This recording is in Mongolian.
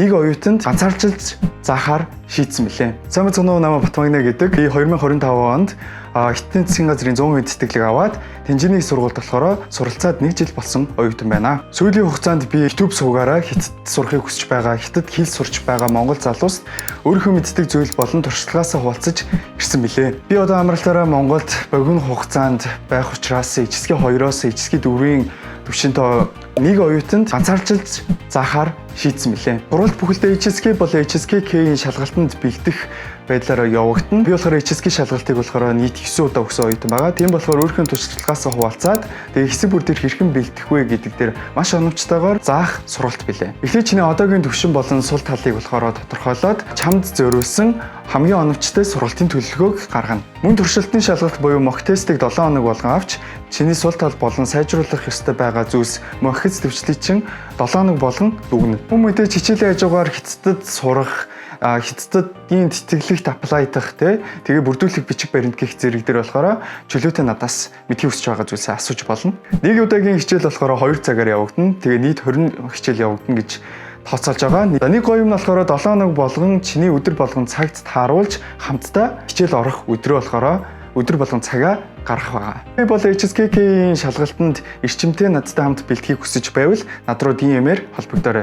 нэг оюутанд ганцаарчилж заахаар шийдсэн билээ. Сайн мэцгэн намаа Батмагна гэдэг. Би 2025 онд Хятадын засгийн газрын 100% тэтгэлэг аваад Тэнжээний сургуульд болохоор суралцаад 1 жил болсон оюутан байна. Сүүлийн хугацаанд би YouTube суугаараа Хятад сурахыг хүсэж байгаа, Хятад хэл сурч байгаа монгол залуус өөрийнхөө мэддэг зүйл болон туршлагаасаа хуваалцаж ирсэн билээ. Би одоо амралтаараа Монголд богино хугацаанд байх учраас эцэсгийн 2-оос эцэсгийн 4-ийн төвшөнтэй нэг оюутанд ганцаарчилж заахаар шийдсэн билээ. Сурвалж бүхэлдээ HSK болон HSK-ийн шалгалтанд бэлдэх байдлаараа явагдана. Би болохоор HSK шалгалтыг болохоор нийт 9 удаа өгсөн оюутан байгаа. Тийм болохоор өөрийнхөө туршлагаасаа хуваалцаад тэгээ хэсэг бүр дээр хэрхэн бэлдэх вэ гэдэг дээр маш оновчтойгоор заах сургалт билээ. Эхлээд чиний одоогийн төвшин болон сул талыг болохоор тодорхойлоод чамд зориулсан хамгийн оновчтой сургалтын төлөвлөгөөг гаргана. Мөн туршилтын шалгалт буюу mock test-ийг 7 хоног болгон авч чиний сул тал болон сайжруулах ёстой байгаа зүйлс mock test төвчлийг чин 7 хоног болгон дүгнэ. Хүн мэдээж хичээлийн хажуугаар Хятадд сурах, Хятадын тэтгэлэгт аплайдах тэгээ бүрдүүлэх бичиг баримт гэх зэрэг дээр болохоор чөлөөтэй надаас мэдхийг хүсэж байгаа зүйлсээ асууж болно. Нэг удаагийн хичээл болохоор 2 цагаар явагдана. Тэгээ нийт 20 хичээл явагдана гэж тооцоолж байгаа. Нэг гоё юм нь болохоор 7 хоног болгон чиний өдөр болгон цагт тааруулж хамтдаа хичээл орох өдрөө болохоор өдөр болгон цагаа гаргах байгаа. Би бол HSK-ийн шалгалтанд эрчимтэй надтай хамт бэлтгийг хүсэж байвал над руу DM-ээр холбогдоорой.